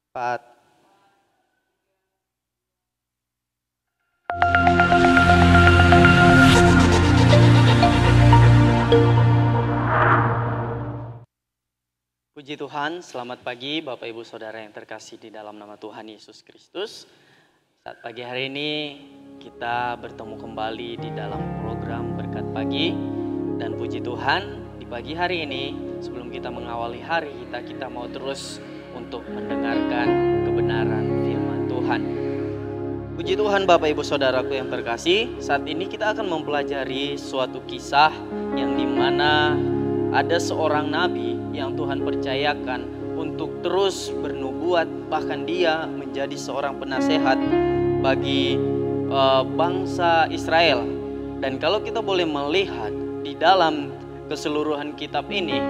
Pat. Puji Tuhan, selamat pagi Bapak Ibu Saudara yang terkasih di dalam nama Tuhan Yesus Kristus. Saat pagi hari ini kita bertemu kembali di dalam program Berkat Pagi. Dan puji Tuhan, di pagi hari ini sebelum kita mengawali hari kita mau terus untuk mendengarkan kebenaran firman Tuhan. Puji Tuhan Bapak Ibu Saudaraku yang terkasih, saat ini kita akan mempelajari suatu kisah yang dimana ada seorang nabi yang Tuhan percayakan untuk terus bernubuat, bahkan dia menjadi seorang penasehat bagi bangsa Israel. Dan kalau kita boleh melihat di dalam keseluruhan kitab ini,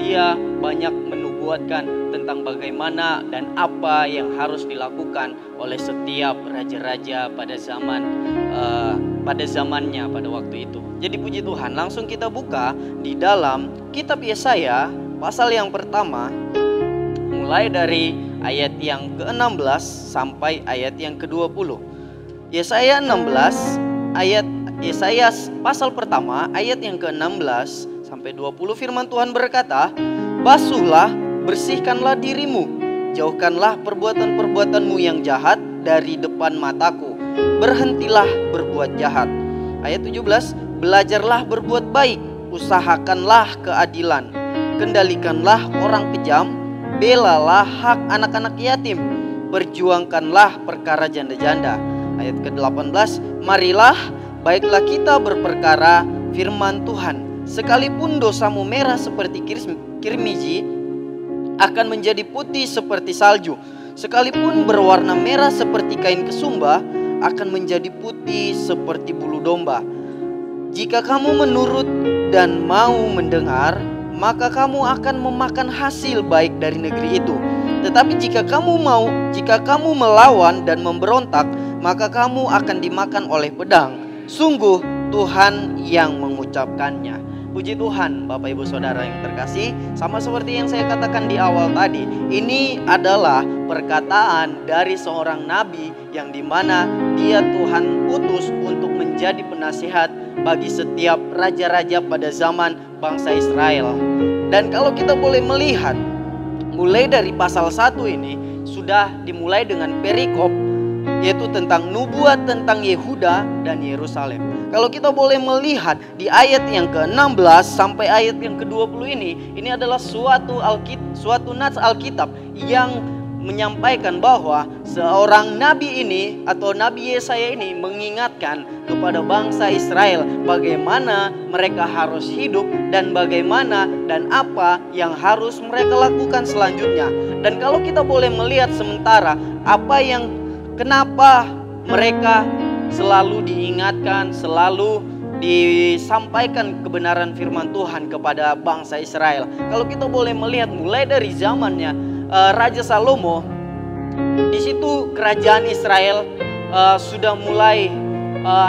dia banyak menubuatkan tentang bagaimana dan apa yang harus dilakukan oleh setiap raja-raja pada zamannya pada waktu itu. Jadi puji Tuhan, langsung kita buka di dalam kitab Yesaya pasal yang pertama, mulai dari ayat yang ke-16 sampai ayat yang ke-20. Yesaya 16 Yesaya pasal pertama ayat yang ke-16 sampai 20, firman Tuhan berkata, "Basuhlah, bersihkanlah dirimu, jauhkanlah perbuatan-perbuatanmu yang jahat dari depan mataku. Berhentilah berbuat jahat." Ayat 17, "Belajarlah berbuat baik, usahakanlah keadilan, kendalikanlah orang kejam, belalah hak anak-anak yatim, perjuangkanlah perkara janda-janda." Ayat ke-18, "Marilah, baiklah kita berperkara firman Tuhan. Sekalipun dosamu merah seperti kirmizi, akan menjadi putih seperti salju. Sekalipun berwarna merah seperti kain kesumba, akan menjadi putih seperti bulu domba. Jika kamu menurut dan mau mendengar, maka kamu akan memakan hasil baik dari negeri itu. Tetapi jika kamu melawan dan memberontak, maka kamu akan dimakan oleh pedang. Sungguh Tuhan yang mengucapkannya." Puji Tuhan Bapak Ibu Saudara yang terkasih, sama seperti yang saya katakan di awal tadi, ini adalah perkataan dari seorang nabi yang dimana dia Tuhan utus untuk menjadi penasihat bagi setiap raja-raja pada zaman bangsa Israel. Dan kalau kita boleh melihat, mulai dari pasal 1 ini sudah dimulai dengan perikop, yaitu tentang nubuat tentang Yehuda dan Yerusalem. Kalau kita boleh melihat di ayat yang ke-16 sampai ayat yang ke-20 ini adalah suatu nats Alkitab yang menyampaikan bahwa seorang nabi ini atau Nabi Yesaya ini mengingatkan kepada bangsa Israel bagaimana mereka harus hidup dan bagaimana dan apa yang harus mereka lakukan selanjutnya. Dan kalau kita boleh melihat sementara kenapa mereka selalu diingatkan, selalu disampaikan kebenaran firman Tuhan kepada bangsa Israel. Kalau kita boleh melihat mulai dari zamannya Raja Salomo, di situ kerajaan Israel sudah mulai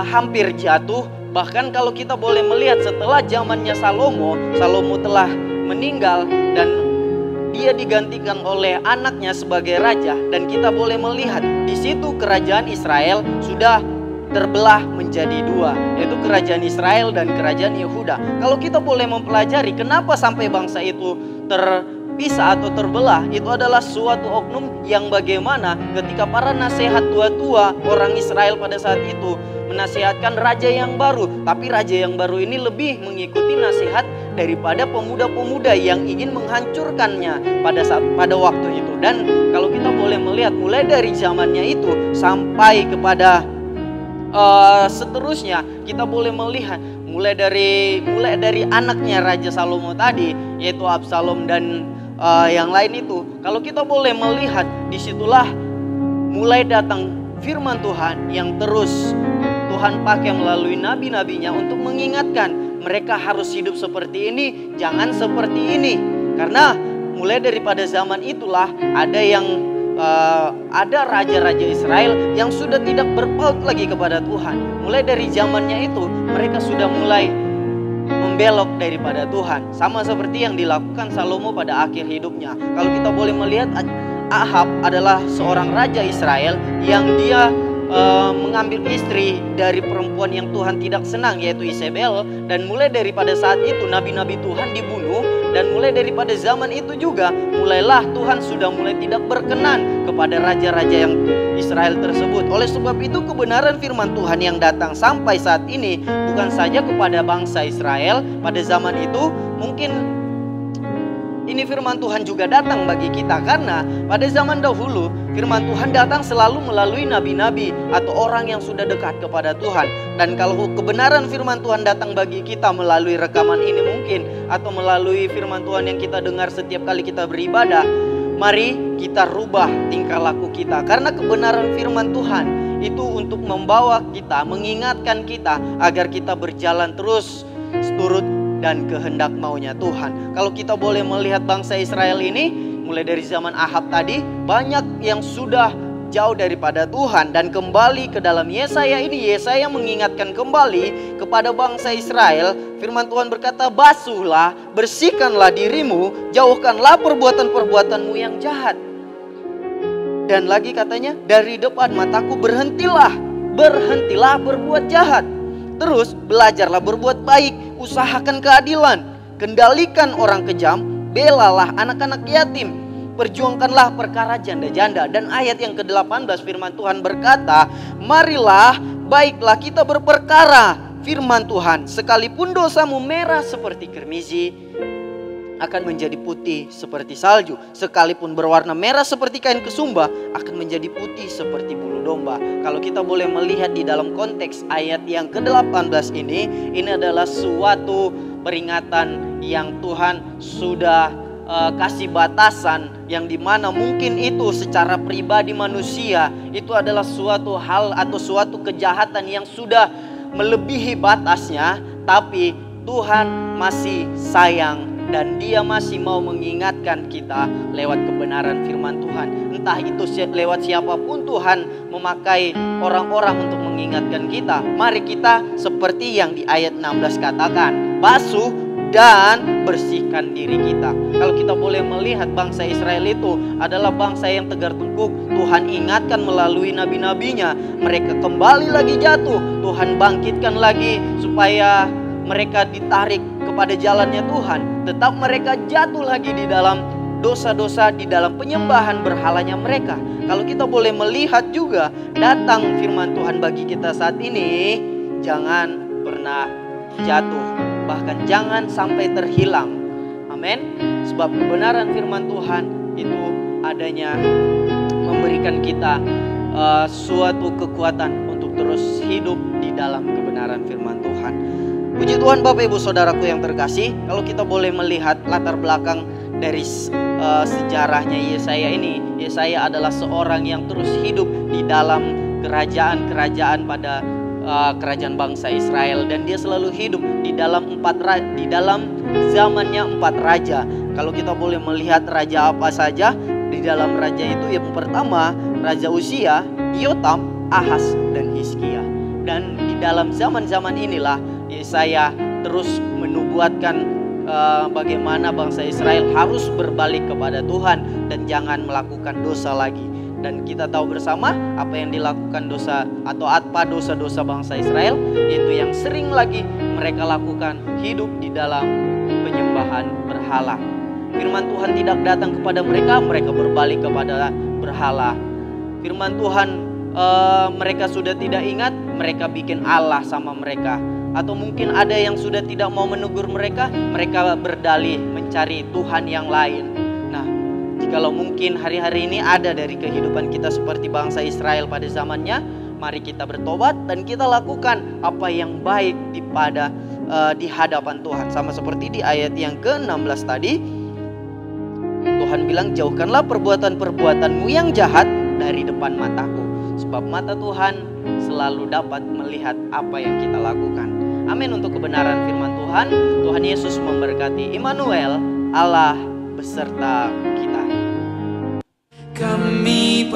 hampir jatuh. Bahkan kalau kita boleh melihat setelah zamannya Salomo telah meninggal dan dia digantikan oleh anaknya sebagai raja, dan kita boleh melihat di situ kerajaan Israel sudah terbelah menjadi dua, yaitu kerajaan Israel dan kerajaan Yehuda. Kalau kita boleh mempelajari kenapa sampai bangsa itu terpisah atau terbelah, itu adalah suatu oknum yang bagaimana ketika para nasihat tua-tua orang Israel pada saat itu menasihatkan raja yang baru, tapi raja yang baru ini lebih mengikuti nasihat daripada pemuda-pemuda yang ingin menghancurkannya pada waktu itu. Dan kalau kita boleh melihat mulai dari zamannya itu sampai kepada seterusnya, kita boleh melihat mulai dari anaknya Raja Salomo tadi, yaitu Absalom dan yang lain itu. Kalau kita boleh melihat, disitulah mulai datang firman Tuhan yang terus Tuhan pakai melalui nabi-nabinya untuk mengingatkan mereka harus hidup seperti ini, jangan seperti ini. Karena mulai daripada zaman itulah ada raja-raja Israel yang sudah tidak berpaut lagi kepada Tuhan. Mulai dari zamannya itu mereka sudah mulai membelok daripada Tuhan, sama seperti yang dilakukan Salomo pada akhir hidupnya. Kalau kita boleh melihat Ahab adalah seorang raja Israel yang dia mengambil istri dari perempuan yang Tuhan tidak senang, yaitu Isabel. Dan mulai daripada saat itu nabi-nabi Tuhan dibunuh. Dan mulai daripada zaman itu juga mulailah Tuhan sudah mulai tidak berkenan kepada raja-raja yang Israel tersebut. Oleh sebab itu kebenaran firman Tuhan yang datang sampai saat ini bukan saja kepada bangsa Israel pada zaman itu, mungkin ini firman Tuhan juga datang bagi kita. Karena pada zaman dahulu firman Tuhan datang selalu melalui nabi-nabi atau orang yang sudah dekat kepada Tuhan. Dan kalau kebenaran firman Tuhan datang bagi kita melalui rekaman ini mungkin, atau melalui firman Tuhan yang kita dengar setiap kali kita beribadah, mari kita rubah tingkah laku kita. Karena kebenaran firman Tuhan itu untuk membawa kita, mengingatkan kita agar kita berjalan terus seturut dan kehendak maunya Tuhan. Kalau kita boleh melihat bangsa Israel ini, mulai dari zaman Ahab tadi, banyak yang sudah jauh daripada Tuhan dan kembali ke dalam Yesaya ini. Yesaya mengingatkan kembali kepada bangsa Israel. Firman Tuhan berkata, basuhlah, bersihkanlah dirimu, jauhkanlah perbuatan-perbuatanmu yang jahat. Dan lagi katanya, dari depan mataku berhentilah berbuat jahat. Terus belajarlah berbuat baik, usahakan keadilan, kendalikan orang kejam, belalah anak-anak yatim, perjuangkanlah perkara janda-janda. Dan ayat yang ke-18 firman Tuhan berkata, marilah baiklah kita berperkara, firman Tuhan, sekalipun dosamu merah seperti kirmizi, akan menjadi putih seperti salju. Sekalipun berwarna merah seperti kain kesumba, akan menjadi putih seperti bulu domba. Kalau kita boleh melihat di dalam konteks ayat yang ke-18 ini adalah suatu peringatan yang Tuhan sudah kasih batasan, yang dimana mungkin itu secara pribadi manusia itu adalah suatu hal atau suatu kejahatan yang sudah melebihi batasnya. Tapi Tuhan masih sayang dan Dia masih mau mengingatkan kita lewat kebenaran firman Tuhan. Entah itu lewat siapapun Tuhan memakai orang-orang untuk mengingatkan kita. Mari kita seperti yang di ayat 16 katakan, basuh dan bersihkan diri kita. Kalau kita boleh melihat bangsa Israel itu adalah bangsa yang tegar tengkuk. Tuhan ingatkan melalui nabi-nabinya, mereka kembali lagi jatuh. Tuhan bangkitkan lagi supaya mereka ditarik kepada jalannya Tuhan. Tetap mereka jatuh lagi di dalam dosa-dosa, di dalam penyembahan berhalanya mereka. Kalau kita boleh melihat juga datang firman Tuhan bagi kita saat ini, jangan pernah jatuh, bahkan jangan sampai terhilang. Amin. Sebab kebenaran firman Tuhan itu adanya memberikan kita suatu kekuatan untuk terus hidup di dalam kebenaran firman Tuhan. Puji Tuhan Bapak Ibu Saudaraku yang terkasih, kalau kita boleh melihat latar belakang dari sejarahnya Yesaya ini. Yesaya adalah seorang yang terus hidup di dalam kerajaan-kerajaan pada kerajaan bangsa Israel, dan dia selalu hidup di dalam zamannya 4 raja. Kalau kita boleh melihat raja apa saja di dalam raja itu, yang pertama Raja Uzia, Yotam, Ahaz, dan Hizkia. Dan di dalam zaman-zaman inilah Yesaya terus menubuatkan bagaimana bangsa Israel harus berbalik kepada Tuhan dan jangan melakukan dosa lagi. Dan kita tahu bersama apa yang dilakukan dosa atau apa dosa-dosa bangsa Israel, yaitu yang sering lagi mereka lakukan hidup di dalam penyembahan berhala. Firman Tuhan tidak datang kepada mereka, mereka berbalik kepada berhala. Firman Tuhan mereka sudah tidak ingat, mereka bikin Allah sama mereka. Atau mungkin ada yang sudah tidak mau menegur mereka, mereka berdalih mencari Tuhan yang lain. Nah, jikalau mungkin hari-hari ini ada dari kehidupan kita seperti bangsa Israel pada zamannya, mari kita bertobat dan kita lakukan apa yang baik di hadapan Tuhan. Sama seperti di ayat yang ke-16 tadi, Tuhan bilang, jauhkanlah perbuatan-perbuatanmu yang jahat dari depan mataku. Sebab mata Tuhan selalu dapat melihat apa yang kita lakukan. Amin untuk kebenaran firman Tuhan. Tuhan Yesus memberkati. Immanuel, Allah beserta kita. Kami